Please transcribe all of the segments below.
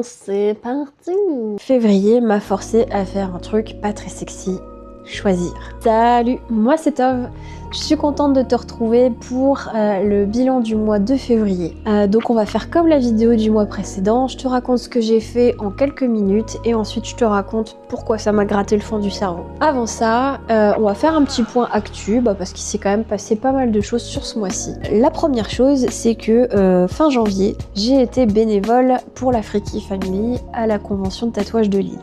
C'est parti. Février m'a forcé à faire un truc pas très sexy, choisir. Salut, moi c'est Tove. Je suis contente de te retrouver pour le bilan du mois de février. Donc on va faire comme la vidéo du mois précédent, je te raconte ce que j'ai fait en quelques minutes et ensuite je te raconte pourquoi ça m'a gratté le fond du cerveau. Avant ça, on va faire un petit point actu, parce qu'il s'est quand même passé pas mal de choses sur ce mois-ci. La première chose, c'est que fin janvier, j'ai été bénévole pour la Freaky Family à la convention de tatouage de Lille.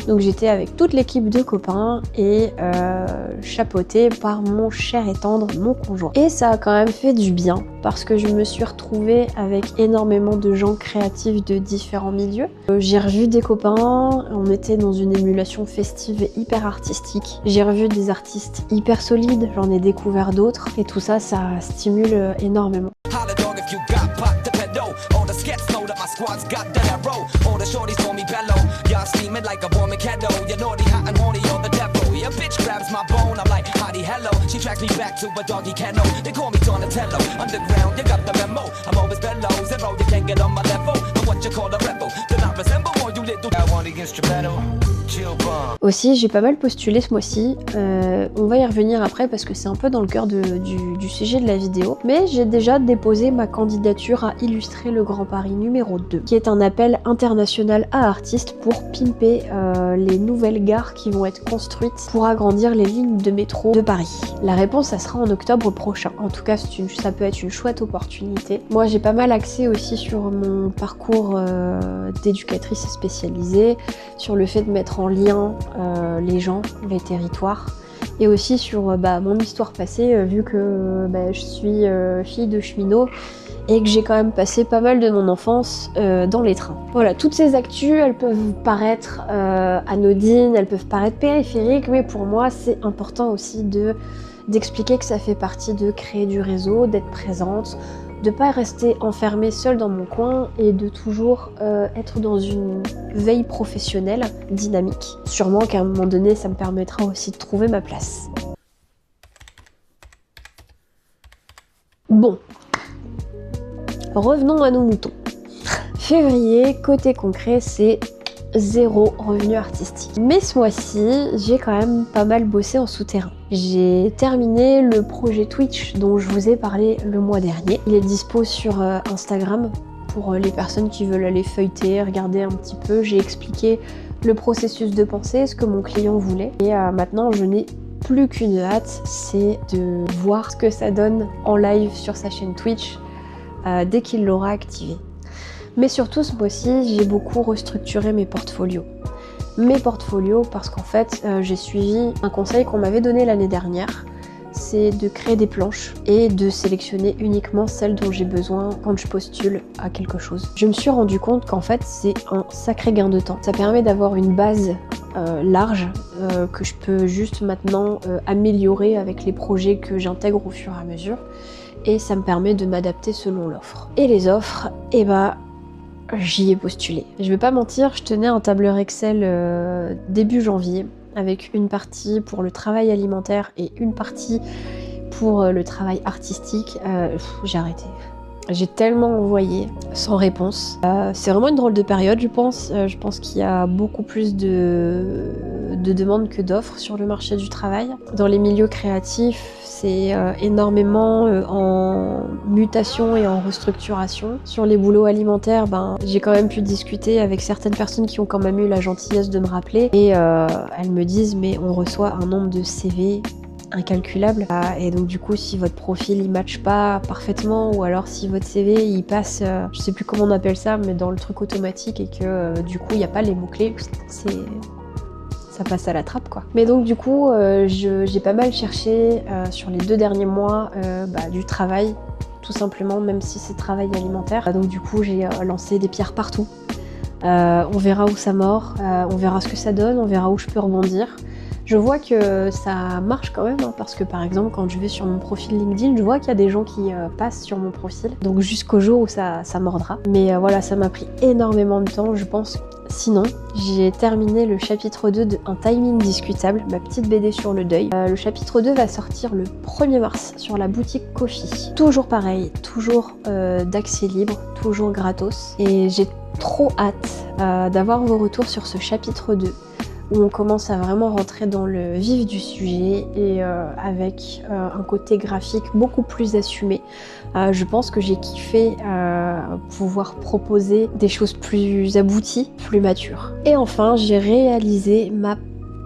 Donc j'étais avec toute l'équipe de copains et chapeautée par mon cher et tendre, mon conjoint. Et ça a quand même fait du bien parce que je me suis retrouvée avec énormément de gens créatifs de différents milieux. J'ai revu des copains, on était dans une émulation festive et hyper artistique. J'ai revu des artistes hyper solides, j'en ai découvert d'autres et tout ça, ça stimule énormément. Aussi, j'ai pas mal postulé ce mois-ci, on va y revenir après parce que c'est un peu dans le cœur du sujet de la vidéo, mais j'ai déjà déposé ma candidature à illustrer le Grand Paris numéro 2, qui est un appel international à artistes pour pimper les nouvelles gares qui vont être construites pour agrandir les lignes de métro de Paris. La réponse, ça sera en octobre prochain. En tout cas, ça peut être une chouette opportunité. Moi, j'ai pas mal axé aussi sur mon parcours d'éducatrice spécialisée, sur le fait de mettre en lien les gens, les territoires, et aussi sur mon histoire passée, vu que je suis fille de cheminot et que j'ai quand même passé pas mal de mon enfance dans les trains. Voilà, toutes ces actus, elles peuvent paraître anodines, elles peuvent paraître périphériques, mais pour moi, c'est important aussi d'expliquer que ça fait partie de créer du réseau, d'être présente, de pas rester enfermée seule dans mon coin et de toujours être dans une veille professionnelle dynamique. Sûrement qu'à un moment donné, ça me permettra aussi de trouver ma place. Bon, revenons à nos moutons. Février, côté concret, c'est 0 revenu artistique. Mais ce mois-ci, j'ai quand même pas mal bossé en souterrain. J'ai terminé le projet Twitch dont je vous ai parlé le mois dernier. Il est dispo sur Instagram pour les personnes qui veulent aller feuilleter, regarder un petit peu. J'ai expliqué le processus de pensée, ce que mon client voulait. Et maintenant, je n'ai plus qu'une hâte, c'est de voir ce que ça donne en live sur sa chaîne Twitch dès qu'il l'aura activé. Mais surtout ce mois-ci, j'ai beaucoup restructuré mes portfolios. Parce qu'en fait, j'ai suivi un conseil qu'on m'avait donné l'année dernière, c'est de créer des planches et de sélectionner uniquement celles dont j'ai besoin quand je postule à quelque chose. Je me suis rendu compte qu'en fait, c'est un sacré gain de temps. Ça permet d'avoir une base large que je peux juste maintenant améliorer avec les projets que j'intègre au fur et à mesure. Et ça me permet de m'adapter selon l'offre. Et les offres, j'y ai postulé. Je vais pas mentir, je tenais un tableur Excel début janvier avec une partie pour le travail alimentaire et une partie pour le travail artistique. J'ai arrêté. J'ai tellement envoyé sans réponse. C'est vraiment une drôle de période, je pense. Je pense qu'il y a beaucoup plus de demandes que d'offres sur le marché du travail. Dans les milieux créatifs, c'est énormément en mutation et en restructuration. Sur les boulots alimentaires, j'ai quand même pu discuter avec certaines personnes qui ont quand même eu la gentillesse de me rappeler. Et elles me disent, mais on reçoit un nombre de CV incalculable. Et donc du coup, si votre profil il matche pas parfaitement, ou alors si votre CV il passe, je sais plus comment on appelle ça, mais dans le truc automatique, et que du coup il n'y a pas les mots-clés, ça passe à la trappe quoi. Mais donc du coup, j'ai pas mal cherché sur les 2 derniers mois du travail, tout simplement, même si c'est travail alimentaire. Donc du coup, j'ai lancé des pierres partout. On verra où ça mord, on verra ce que ça donne, on verra où je peux rebondir. Je vois que ça marche quand même, parce que par exemple, quand je vais sur mon profil LinkedIn, je vois qu'il y a des gens qui passent sur mon profil, donc jusqu'au jour où ça mordra. Mais voilà, ça m'a pris énormément de temps, je pense Sinon, j'ai terminé le chapitre 2 de Un timing discutable, ma petite BD sur le deuil. Le chapitre 2 va sortir le 1er mars sur la boutique Ko-fi. Toujours pareil, toujours d'accès libre, toujours gratos. Et j'ai trop hâte d'avoir vos retours sur ce chapitre 2 où on commence à vraiment rentrer dans le vif du sujet et avec un côté graphique beaucoup plus assumé. Je pense que j'ai kiffé pouvoir proposer des choses plus abouties, plus matures. Et enfin, j'ai réalisé ma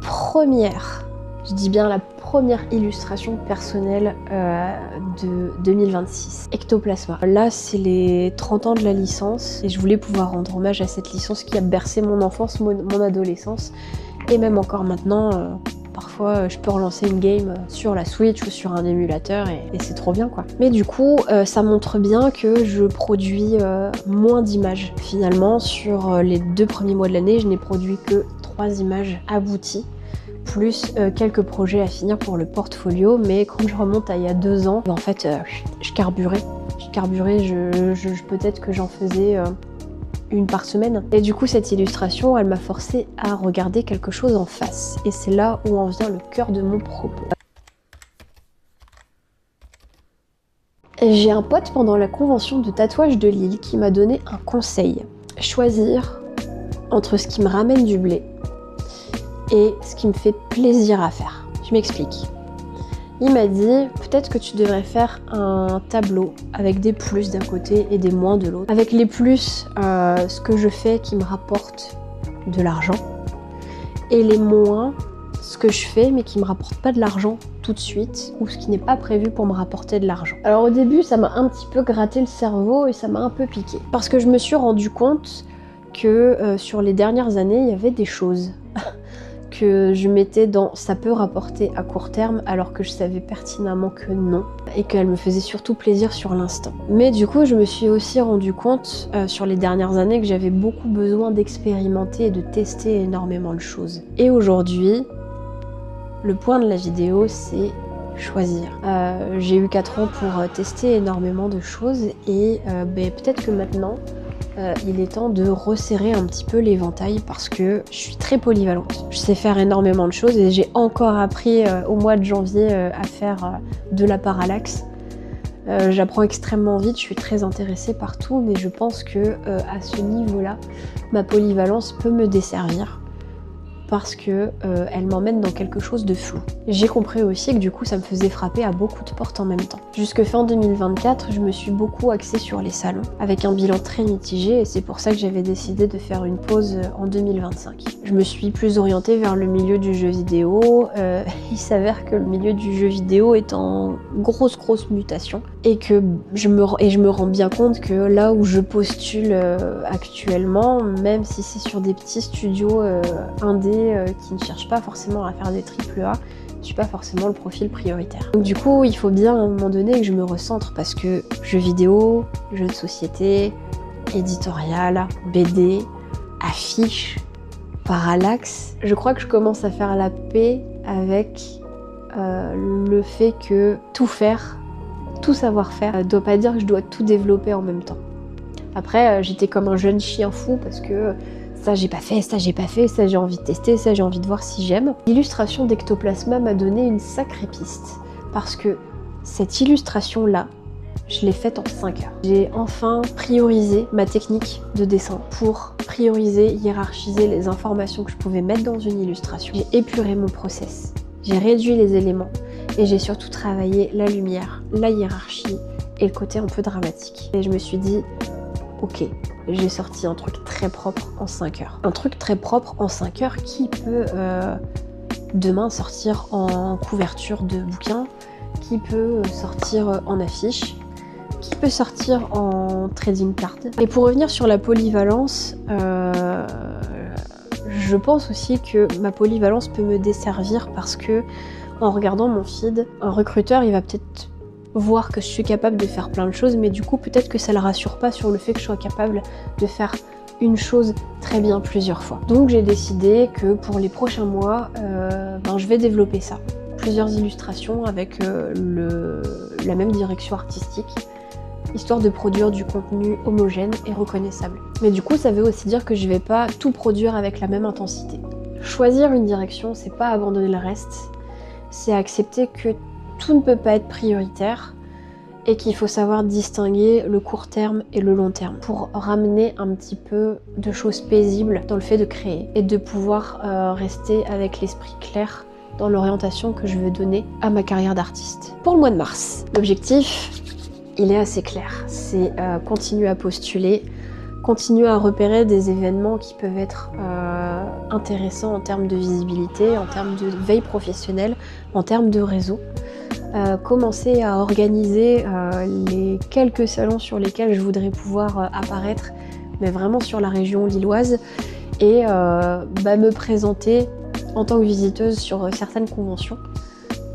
première, je dis bien la première illustration personnelle de 2026, Ectoplasma. Là, c'est les 30 ans de la licence et je voulais pouvoir rendre hommage à cette licence qui a bercé mon enfance, mon adolescence. Et même encore maintenant, parfois je peux relancer une game sur la Switch ou sur un émulateur et c'est trop bien quoi. Mais du coup, ça montre bien que je produis moins d'images. Finalement, sur les 2 premiers mois de l'année, je n'ai produit que 3 images abouties, plus quelques projets à finir pour le portfolio. Mais quand je remonte à il y a 2 ans, en fait, je carburais. Peut-être que j'en faisais... une par semaine. Et du coup, cette illustration, elle m'a forcé à regarder quelque chose en face. Et c'est là où en vient le cœur de mon propos. J'ai un pote pendant la convention de tatouage de Lille qui m'a donné un conseil. Choisir entre ce qui me ramène du blé et ce qui me fait plaisir à faire. Je m'explique. Il m'a dit, peut-être que tu devrais faire un tableau avec des plus d'un côté et des moins de l'autre. Avec les plus, ce que je fais qui me rapporte de l'argent. Et les moins, ce que je fais mais qui me rapporte pas de l'argent tout de suite. Ou ce qui n'est pas prévu pour me rapporter de l'argent. Alors au début, ça m'a un petit peu gratté le cerveau et ça m'a un peu piqué. Parce que je me suis rendu compte que sur les dernières années, il y avait des choses... que je mettais dans ça peut rapporter à court terme alors que je savais pertinemment que non et qu'elle me faisait surtout plaisir sur l'instant. Mais du coup je me suis aussi rendu compte sur les dernières années que j'avais beaucoup besoin d'expérimenter et de tester énormément de choses. Et aujourd'hui, le point de la vidéo c'est choisir. J'ai eu 4 ans pour tester énormément de choses et peut-être que maintenant il est temps de resserrer un petit peu l'éventail parce que je suis très polyvalente. Je sais faire énormément de choses et j'ai encore appris au mois de janvier à faire de la parallaxe. J'apprends extrêmement vite, je suis très intéressée par tout, mais je pense que à ce niveau-là, ma polyvalence peut me desservir parce que elle m'emmène dans quelque chose de flou. J'ai compris aussi que du coup ça me faisait frapper à beaucoup de portes en même temps. Jusque fin 2024, je me suis beaucoup axée sur les salons, avec un bilan très mitigé et c'est pour ça que j'avais décidé de faire une pause en 2025. Je me suis plus orientée vers le milieu du jeu vidéo. Il s'avère que le milieu du jeu vidéo est en grosse mutation et que je me rends bien compte que là où je postule actuellement, même si c'est sur des petits studios indés qui ne cherchent pas forcément à faire des AAA, je suis pas forcément le profil prioritaire. Donc du coup, il faut bien à un moment donné que je me recentre parce que jeux vidéo, jeux de société, éditorial, BD, affiches, parallaxe, je crois que je commence à faire la paix avec le fait que tout faire, tout savoir faire, doit pas dire que je dois tout développer en même temps. Après, j'étais comme un jeune chien fou parce que ça j'ai pas fait, ça j'ai pas fait, ça j'ai envie de tester, ça j'ai envie de voir si j'aime. L'illustration d'Ectoplasma m'a donné une sacrée piste parce que cette illustration là, je l'ai faite en 5 heures. J'ai enfin priorisé ma technique de dessin pour prioriser, hiérarchiser les informations que je pouvais mettre dans une illustration. J'ai épuré mon process, j'ai réduit les éléments et j'ai surtout travaillé la lumière, la hiérarchie et le côté un peu dramatique. Et je me suis dit, ok, j'ai sorti un truc très propre en 5 heures. Un truc très propre en 5 heures qui peut demain sortir en couverture de bouquin, qui peut sortir en affiche, qui peut sortir en trading card. Et pour revenir sur la polyvalence, je pense aussi que ma polyvalence peut me desservir parce que en regardant mon feed, un recruteur il va peut-être voir que je suis capable de faire plein de choses, mais du coup peut-être que ça le rassure pas sur le fait que je sois capable de faire une chose très bien plusieurs fois. Donc j'ai décidé que pour les prochains mois, je vais développer ça. Plusieurs illustrations avec la même direction artistique histoire de produire du contenu homogène et reconnaissable. Mais du coup, ça veut aussi dire que je vais pas tout produire avec la même intensité. Choisir une direction, c'est pas abandonner le reste, c'est accepter que tout ne peut pas être prioritaire et qu'il faut savoir distinguer le court terme et le long terme pour ramener un petit peu de choses paisibles dans le fait de créer et de pouvoir rester avec l'esprit clair dans l'orientation que je veux donner à ma carrière d'artiste. Pour le mois de mars, l'objectif, il est assez clair, c'est continuer à postuler, continuer à repérer des événements qui peuvent être intéressants en termes de visibilité, en termes de veille professionnelle, en termes de réseau. Commencer à organiser les quelques salons sur lesquels je voudrais pouvoir apparaître, mais vraiment sur la région lilloise, et me présenter en tant que visiteuse sur certaines conventions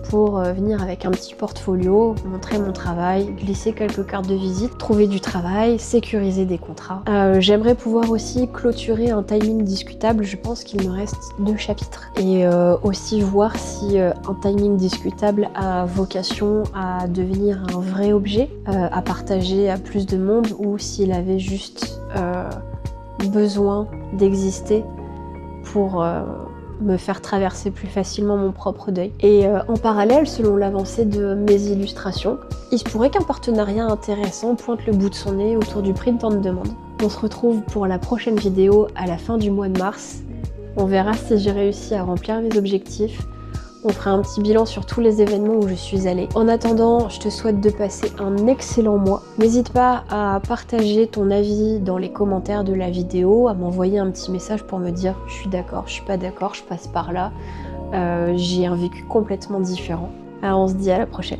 pour venir avec un petit portfolio, montrer mon travail, glisser quelques cartes de visite, trouver du travail, sécuriser des contrats. J'aimerais pouvoir aussi clôturer un timing discutable, je pense qu'il me reste 2 chapitres. Et aussi voir si un timing discutable a vocation à devenir un vrai objet, à partager à plus de monde, ou s'il avait juste besoin d'exister pour me faire traverser plus facilement mon propre deuil. Et en parallèle, selon l'avancée de mes illustrations, il se pourrait qu'un partenariat intéressant pointe le bout de son nez autour du prix de tant de demandes. On se retrouve pour la prochaine vidéo à la fin du mois de mars. On verra si j'ai réussi à remplir mes objectifs. On fera un petit bilan sur tous les événements où je suis allée. En attendant, je te souhaite de passer un excellent mois. N'hésite pas à partager ton avis dans les commentaires de la vidéo, à m'envoyer un petit message pour me dire je suis d'accord, je suis pas d'accord, je passe par là. J'ai un vécu complètement différent. Alors on se dit à la prochaine.